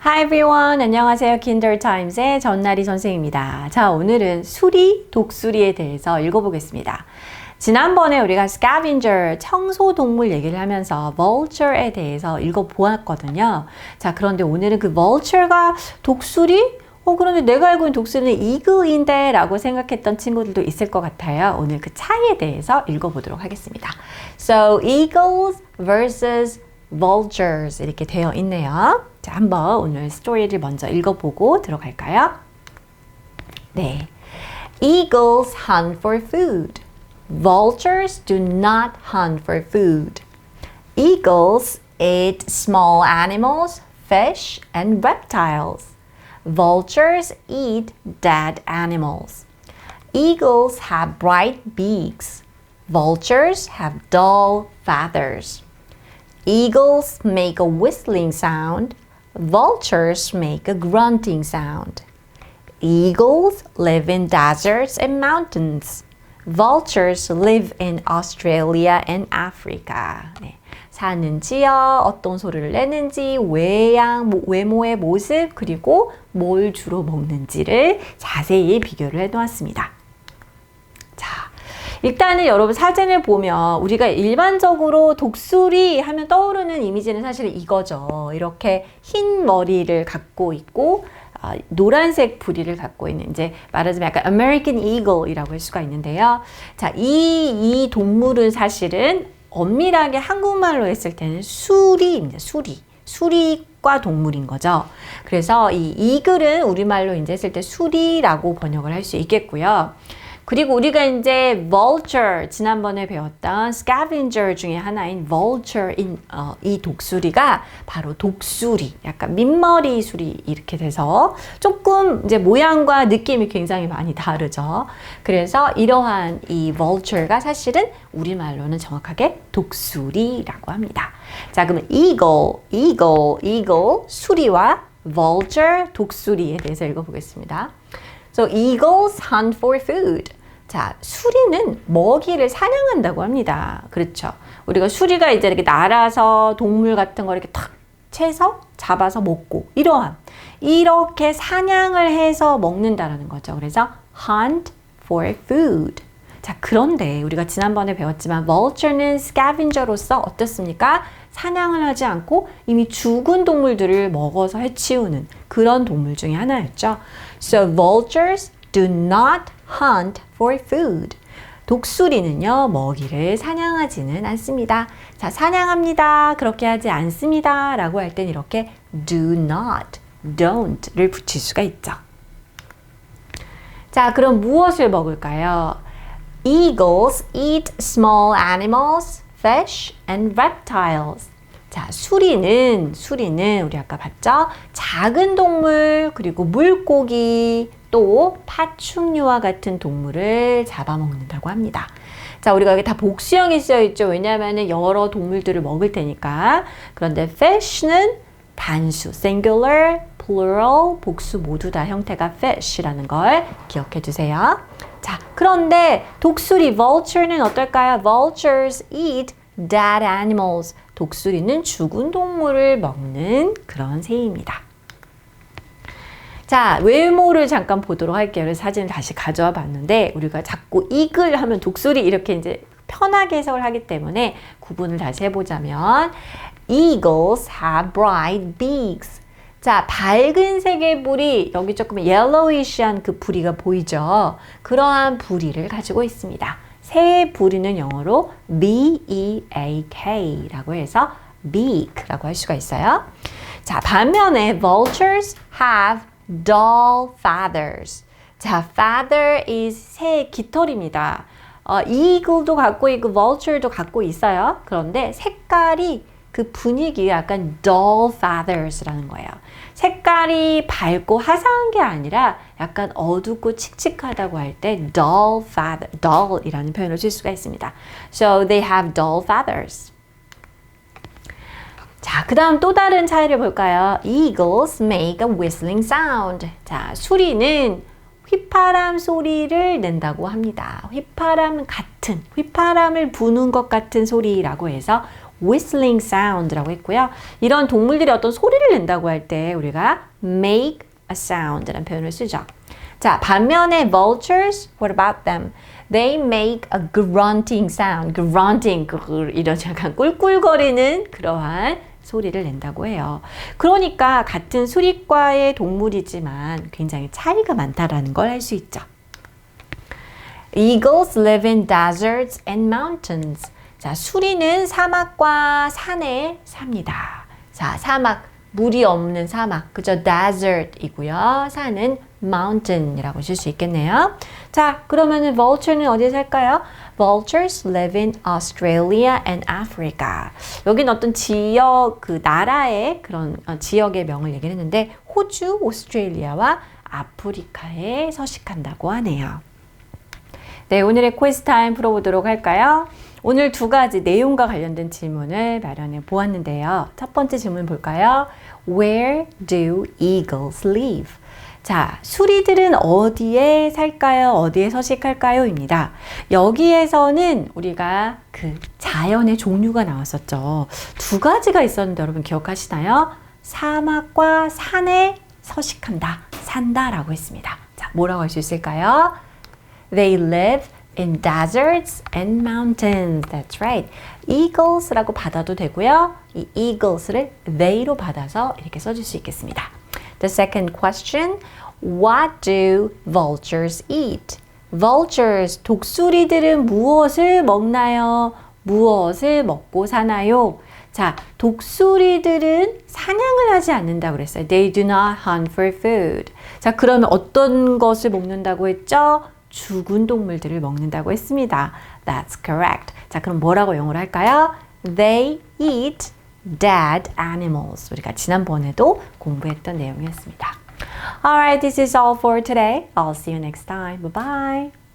Hi everyone. 안녕하세요. 킨더타임스의 전나리 선생입니다. 자, 오늘은 수리, 독수리에 대해서 읽어보겠습니다. 지난번에 우리가 scavenger, 청소동물 얘기를 하면서 vulture에 대해서 읽어보았거든요. 자, 그런데 오늘은 그 vulture가 독수리? 그런데 내가 알고 있는 독수리는 eagle인데 라고 생각했던 친구들도 있을 것 같아요. 오늘 그 차이에 대해서 읽어보도록 하겠습니다. So, eagles versus vultures 이렇게 되어 있네요. 자, 한번 오늘 스토리를 먼저 읽어보고 들어갈까요? 네. Eagles hunt for food. Vultures do not hunt for food. Eagles eat small animals, fish, and reptiles. Vultures eat dead animals. Eagles have bright beaks. Vultures have dull feathers. Eagles make a whistling sound. Vultures make a grunting sound. Eagles live in deserts and mountains. Vultures live in Australia and Africa. 네. 사는 지역, 어떤 소리를 내는지, 외모의 모습, 그리고 뭘 주로 먹는지를 자세히 비교를 해놓았습니다. 자, 일단은 여러분 사진을 보면 우리가 일반적으로 독수리 하면 떠오르는 이미지는 사실 이거죠. 이렇게 흰 머리를 갖고 있고 노란색 부리를 갖고 있는 이제 말하자면 약간 American Eagle이라고 할 수가 있는데요. 자, 이 동물은 사실은 엄밀하게 한국말로 했을 때는 수리입니다. 수리과 동물인 거죠. 그래서 이 이글은 우리말로 이제 했을 때 수리라고 번역을 할 수 있겠고요. 그리고 우리가 이제 vulture, 지난번에 배웠던 scavenger 중에 하나인 vulture인 이 독수리가 바로 독수리, 약간 민머리 수리 이렇게 돼서 조금 이제 모양과 느낌이 굉장히 많이 다르죠. 그래서 이러한 이 vulture가 사실은 우리말로는 정확하게 독수리라고 합니다. 자, 그러면 eagle, 수리와 vulture, 독수리에 대해서 읽어보겠습니다. So, eagles hunt for food. 자, 수리는 먹이를 사냥한다고 합니다. 그렇죠. 우리가 수리가 이제 이렇게 날아서 동물 같은 거 이렇게 탁 채서 잡아서 먹고 이렇게 사냥을 해서 먹는다라는 거죠. 그래서 hunt for food. 자, 그런데 우리가 지난번에 배웠지만 vulture는 scavenger로서 어떻습니까? 사냥을 하지 않고 이미 죽은 동물들을 먹어서 해치우는 그런 동물 중에 하나였죠. So vultures do not hunt for food. 독수리는요, 먹이를 사냥하지는 않습니다. 자, 사냥합니다. 그렇게 하지 않습니다. 라고 할 땐 이렇게 do not, don't를 붙일 수가 있죠. 자, 그럼 무엇을 먹을까요? Eagles eat small animals, fish, and reptiles. 자, 수리는 우리 아까 봤죠? 작은 동물, 그리고 물고기, 또 파충류와 같은 동물을 잡아먹는다고 합니다. 자, 우리가 여기 다 복수형이 쓰여있죠. 왜냐하면 여러 동물들을 먹을 테니까. 그런데 fish는 단수, singular, plural, 복수 모두 다 형태가 fish라는 걸 기억해 두세요. 자, 그런데 독수리, vulture는 어떨까요? Vultures eat dead animals. 독수리는 죽은 동물을 먹는 그런 새입니다. 자, 외모를 잠깐 보도록 할게요. 그래서 사진을 다시 가져와 봤는데 우리가 자꾸 이글 하면 독수리 이렇게 이제 편하게 해석을 하기 때문에 구분을 다시 해보자면 Eagles have bright beaks. 자, 밝은 색의 부리, 여기 조금 yellowish한 그 부리가 보이죠? 그러한 부리를 가지고 있습니다. 새의 부리는 영어로 B-E-A-K라고 해서 beak라고 할 수가 있어요. 자, 반면에 vultures have dull feathers. 자, feather is 새의 깃털입니다. eagle도 갖고 있고 vulture도 갖고 있어요. 그런데 색깔이 그 분위기가 약간 dull feathers라는 거예요. 색깔이 밝고 화사한 게 아니라 약간 어둡고 칙칙하다고 할 때 dull feather, dull이라는 표현을 쓸 수가 있습니다. So they have dull feathers. 자, 그 다음 또 다른 차이를 볼까요? Eagles make a whistling sound. 자, 수리는 휘파람 소리를 낸다고 합니다. 휘파람을 부는 것 같은 소리라고 해서 whistling sound라고 했고요. 이런 동물들이 어떤 소리를 낸다고 할 때 우리가 make a sound라는 표현을 쓰죠. 자, 반면에 vultures, what about them? They make a grunting sound. grunting, 이런 약간 꿀꿀거리는 그러한 소리를 낸다고 해요. 그러니까 같은 수리과의 동물이지만 굉장히 차이가 많다라는 걸 알 수 있죠. Eagles live in deserts and mountains. 자, 수리는 사막과 산에 삽니다. 자, 사막, 물이 없는 사막, 그죠? desert이고요. 산은 mountain이라고 쓸 수 있겠네요. 자, 그러면은 vulture는 어디에 살까요? Vultures live in Australia and Africa. 여긴 어떤 지역, 그 나라의 그런 지역의 명을 얘기를 했는데 호주, 오스트레일리아와 아프리카에 서식한다고 하네요. 네, 오늘의 quiz 타임 풀어보도록 할까요? 오늘 두 가지 내용과 관련된 질문을 마련해 보았는데요. 첫 번째 질문 볼까요? Where do eagles live? 자, 수리들은 어디에 살까요? 어디에 서식할까요? 입니다. 여기에서는 우리가 그 자연의 종류가 나왔었죠. 두 가지가 있었는데 여러분 기억하시나요? 사막과 산에 서식한다, 산다라고 했습니다. 자, 뭐라고 할 수 있을까요? They live in deserts and mountains. That's right. Eagles라고 받아도 되고요. 이 eagles를 they로 받아서 이렇게 써줄 수 있겠습니다. The second question, what do vultures eat? Vultures, 독수리들은 무엇을 먹나요? 무엇을 먹고 사나요? 자, 독수리들은 사냥을 하지 않는다고 그랬어요. They do not hunt for food. 자, 그러면 어떤 것을 먹는다고 했죠? 죽은 동물들을 먹는다고 했습니다. That's correct. 자, 그럼 뭐라고 영어로 할까요? They eat dead animals. 우리가 지난번에도 공부했던 내용이었습니다. Alright, this is all for today. I'll see you next time. Bye-bye.